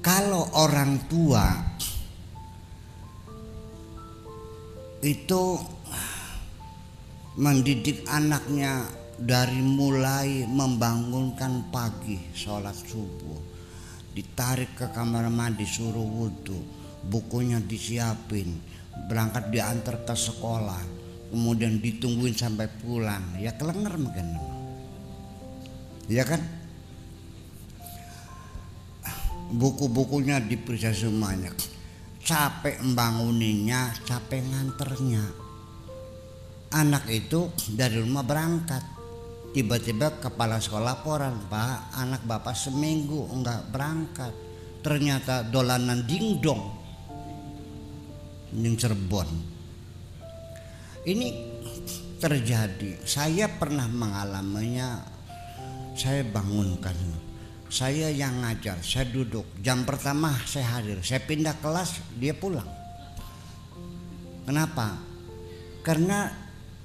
Kalau orang tua itu mendidik anaknya dari mulai membangunkan pagi, sholat subuh, ditarik ke kamar mandi, suruh wudhu, bukunya disiapin, berangkat diantar ke sekolah, kemudian ditungguin sampai pulang, ya kelenger mungkin, ya kan? Buku-bukunya diperiksa semuanya, capek membanguninya, capek nganternya. Anak itu dari rumah berangkat, tiba-tiba kepala sekolah laporan, Pak, anak bapak seminggu enggak berangkat, ternyata dolanan dingdong di Cirebon. Ini terjadi, saya pernah mengalaminya. Saya bangunkan, saya yang ngajar, saya duduk, jam pertama saya hadir, saya pindah kelas, dia pulang. Kenapa? Karena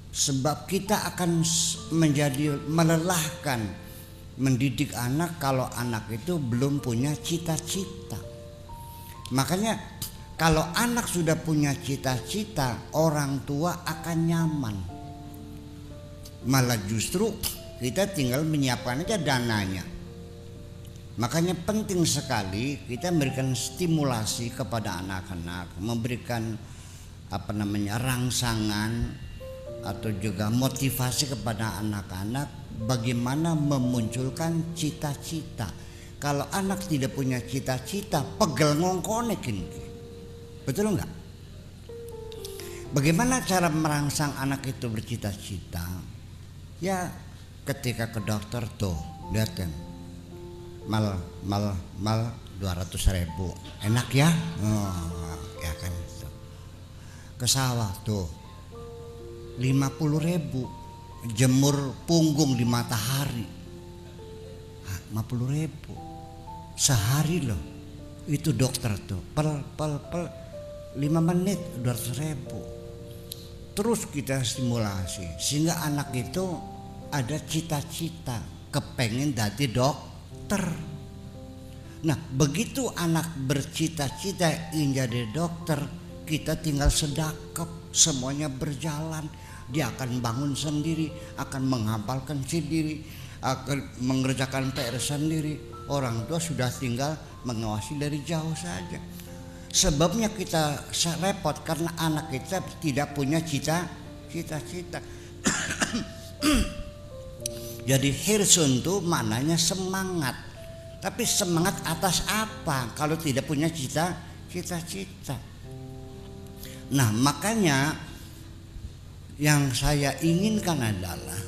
sebab kita akan menjadi melelahkan mendidik anak kalau anak itu belum punya cita-cita. Makanya kalau anak sudah punya cita-cita, orang tua akan nyaman. Malah justru kita tinggal menyiapkan aja dananya. Makanya penting sekali kita memberikan stimulasi kepada anak-anak, memberikan rangsangan atau juga motivasi kepada anak-anak bagaimana memunculkan cita-cita. Kalau anak tidak punya cita-cita, pegel ngongkonek ini. Betul enggak? Bagaimana cara merangsang anak itu bercita-cita? Ya ketika ke dokter tuh, lihat kan, mal 200.000, enak ya? Oh, ya kan. Ke sawah tuh 50.000, jemur punggung di matahari, 50.000 sehari loh. Itu dokter tuh pel 5 menit 200.000. Terus kita stimulasi sehingga anak itu ada cita-cita, kepengen jadi dokter. Nah begitu anak bercita-cita ingin jadi dokter, kita tinggal sedekap, semuanya berjalan. Dia akan bangun sendiri, akan menghafalkan sendiri, akan mengerjakan PR sendiri. Orang tua sudah tinggal mengawasi dari jauh saja. Sebabnya kita repot karena anak kita tidak punya cita-cita. Jadi hirsun itu maknanya semangat. Tapi semangat atas apa kalau tidak punya cita-cita? Nah makanya yang saya inginkan adalah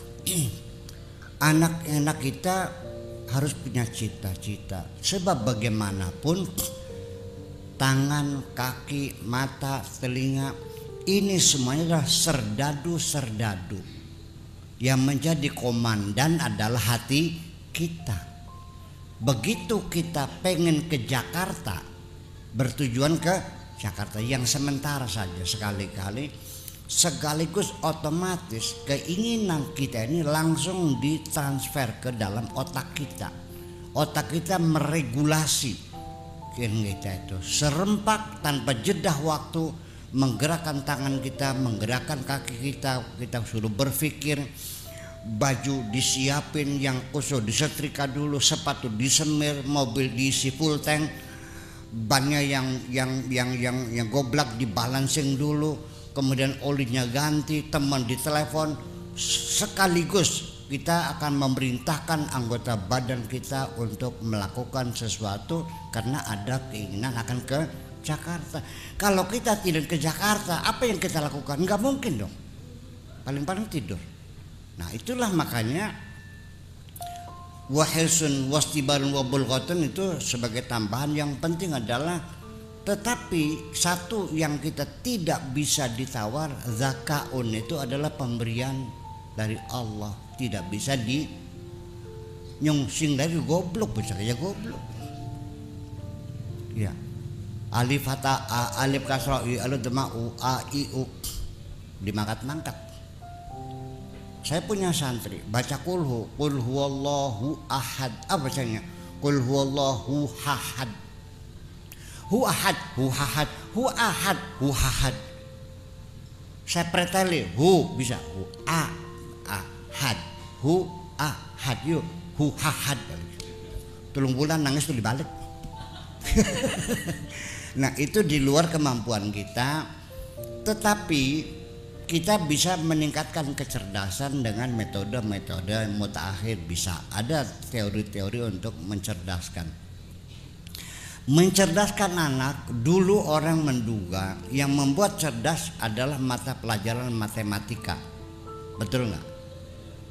anak-anak kita harus punya cita-cita. Sebab bagaimanapun tangan, kaki, mata, telinga ini semuanya adalah serdadu-serdadu. Yang menjadi komandan adalah hati kita. Begitu kita pengen ke Jakarta, bertujuan ke Jakarta yang sementara saja, sekaligus otomatis keinginan kita ini langsung ditransfer ke dalam otak kita. Otak kita meregulasi kita itu serempak tanpa jeda waktu, menggerakkan tangan kita, menggerakkan kaki kita. Kita suruh berpikir, baju disiapin yang khusus, disetrika dulu, sepatu disemir, mobil diisi full tank, bannya yang goblak dibalancing dulu, kemudian olinya ganti, teman ditelepon. Sekaligus kita akan memerintahkan anggota badan kita untuk melakukan sesuatu karena ada keinginan akan ke Jakarta. Kalau kita tidak ke Jakarta, apa yang kita lakukan? Enggak mungkin dong. Paling-paling tidur. Nah itulah makanya wahilsun wastibarun wabulqotun itu sebagai tambahan yang penting adalah, tetapi satu yang kita tidak bisa ditawar, zakaun itu adalah pemberian dari Allah, tidak bisa di nyungsing dari goblok, bisa aja goblok. Ya. Alif hata a, alif kasra i, alif dema u, a i u, dimangkat-mangkat. Saya punya santri baca kulhu, qul huwallahu ahad, apa bacanya? Qul huwallahu ahad. Hu ahad, hu ahad, hu ahad, hu ahad. Saya preteli, hu bisa, hu ahad, hu ahad yuk, hu ahad. Tulung bulan nangis tuh dibalik. Nah itu di luar kemampuan kita, tetapi kita bisa meningkatkan kecerdasan dengan metode-metode mutaakhir. Bisa ada teori-teori untuk mencerdaskan anak. Dulu orang menduga yang membuat cerdas adalah mata pelajaran matematika, betul nggak?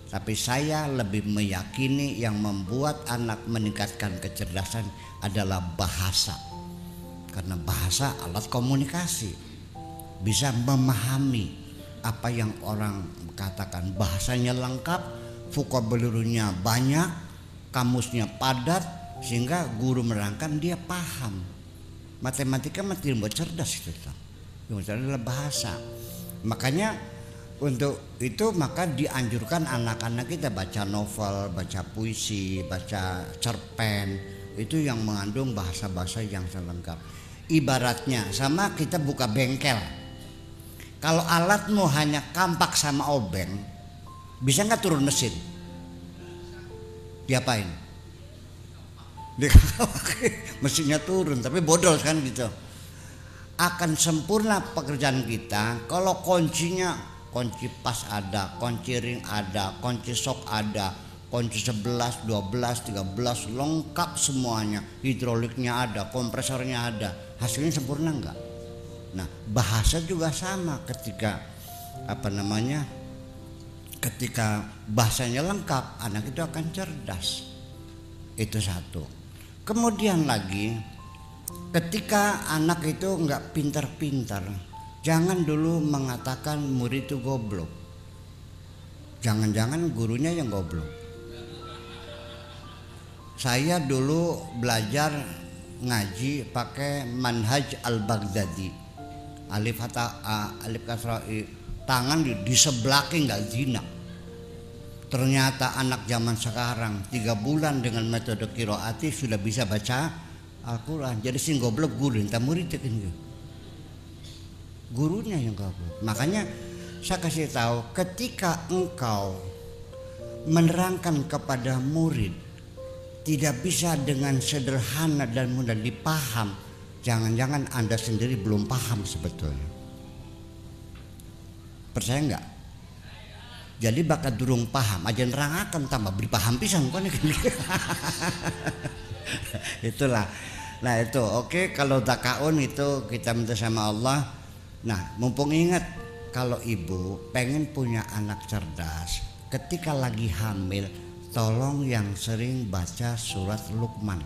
Tapi saya lebih meyakini yang membuat anak meningkatkan kecerdasan adalah bahasa. Karena bahasa alat komunikasi, bisa memahami apa yang orang katakan. Bahasanya lengkap, vocabulary-nya banyak, kamusnya padat, sehingga guru menerangkan dia paham. Matematika mesti buat cerdas itu. Yang adalah bahasa. Makanya untuk itu maka dianjurkan anak-anak kita baca novel, baca puisi, baca cerpen, itu yang mengandung bahasa-bahasa yang lengkap. Ibaratnya sama kita buka bengkel. Kalau alatmu hanya kampak sama obeng, bisa nggak turun mesin? Diapain? Mesinnya turun, tapi bodol kan gitu. Akan sempurna pekerjaan kita kalau kuncinya, kunci pas ada, kunci ring ada, kunci sok ada, kunci 11, 12, 13 lengkap semuanya, hidroliknya ada, kompresornya ada, hasilnya sempurna enggak? Nah bahasa juga sama, ketika ketika bahasanya lengkap, anak itu akan cerdas. Itu satu. Kemudian lagi, ketika anak itu enggak pintar-pintar, jangan dulu mengatakan murid itu goblok. Jangan-jangan gurunya yang goblok. Saya dulu belajar ngaji pakai manhaj al-Baghdadi. Alif kasrah tangan di sebelahnya nggak zina. Ternyata anak zaman sekarang 3 bulan dengan metode qiraati sudah bisa baca Al-Quran. Jadi sing goblok guru, entah murid kan. Gurunya yang goblok. Makanya saya kasih tahu, ketika engkau menerangkan kepada murid tidak bisa dengan sederhana dan mudah dipaham, jangan-jangan Anda sendiri belum paham sebetulnya. Percaya enggak? Jadi bakal durung paham aja nerangaken tambah beli paham pisan kan. Itulah. Nah itu oke, kalau takaun itu kita minta sama Allah. Nah mumpung ingat, kalau ibu pengen punya anak cerdas, ketika lagi hamil tolong yang sering baca surat Luqman.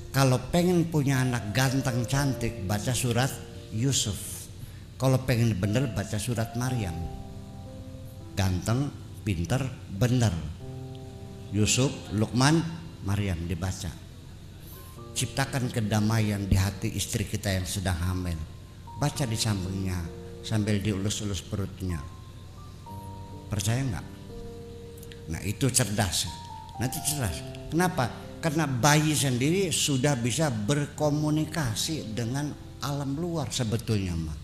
Kalau pengen punya anak ganteng cantik, baca surat Yusuf. Kalau pengen bener, baca surat Maryam. Ganteng, pinter, bener. Yusuf, Luqman, Maryam dibaca. Ciptakan kedamaian di hati istri kita yang sedang hamil. Baca di sampingnya sambil diulus-ulus perutnya. Percaya nggak? Nah itu cerdas. Nanti cerdas. Kenapa? Karena bayi sendiri sudah bisa berkomunikasi dengan alam luar sebetulnya mah.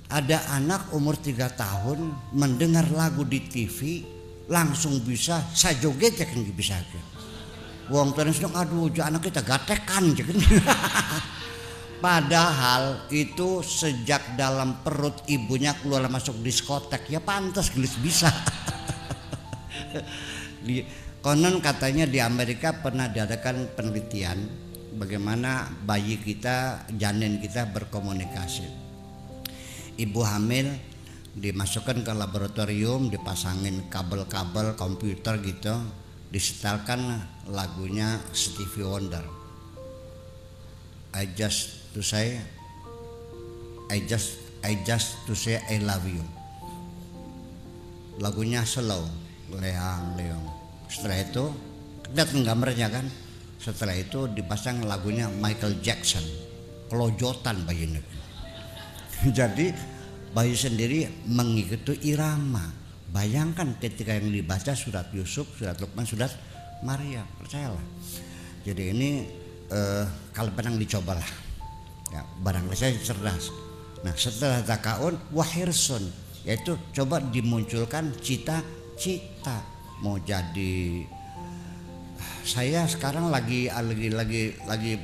Ada anak umur 3 tahun mendengar lagu di TV langsung bisa sajoget ya kan bisa aja. Wong tuane sedang aduh anak kita gatekan ya kan. Padahal itu sejak dalam perut ibunya keluar masuk diskotek, ya pantas gelis bisa. Konon katanya di Amerika pernah diadakan penelitian bagaimana bayi kita, janin kita berkomunikasi. Ibu hamil dimasukkan ke laboratorium, dipasangin kabel-kabel komputer gitu, disetelkan lagunya Stevie Wonder. I just to say I love you. Lagunya slow, leang-leong. Setelah itu datang gambarnya kan. Setelah itu dipasang lagunya Michael Jackson, kelojotan bayinya. Jadi bayi sendiri mengikuti irama. Bayangkan ketika yang dibaca surat Yusuf, surat Luqman, surat Maria, percayalah. Jadi ini kalau pernah dicobalah, ya, barangkali saya cerdas. Nah setelah takaun wahirsun, yaitu coba dimunculkan cita-cita mau jadi. Saya sekarang lagi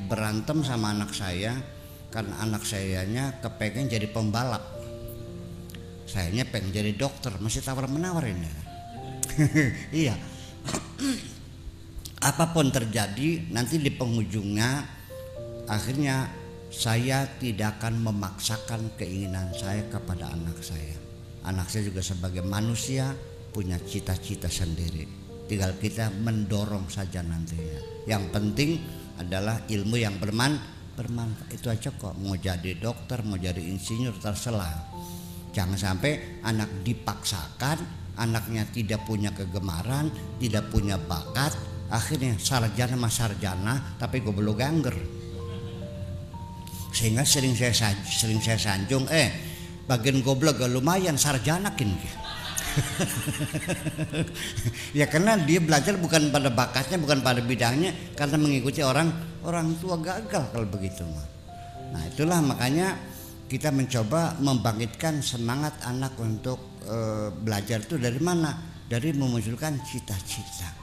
berantem sama anak saya karena anak sayanya kepengen jadi pembalap. Sayanya pengen jadi dokter, masih tawar menawar ini. Iya. Apapun terjadi nanti di penghujungnya akhirnya saya tidak akan memaksakan keinginan saya kepada anak saya. Anak saya juga sebagai manusia punya cita-cita sendiri. Tinggal kita mendorong saja nantinya. Yang penting adalah ilmu yang bermanfaat. Itu aja kok. Mau jadi dokter, mau jadi insinyur, terserah. Jangan sampai anak dipaksakan, anaknya tidak punya kegemaran, tidak punya bakat, akhirnya sarjana mas sarjana tapi goblok gangger. Sehingga sering saya sanjung, bagian goblok gak lumayan sarjanakin. Ya karena dia belajar bukan pada bakatnya, bukan pada bidangnya, karena mengikuti orang tua gagal kalau begitu. Nah itulah makanya kita mencoba membangkitkan semangat anak untuk belajar itu dari mana? Dari memunculkan cita-cita.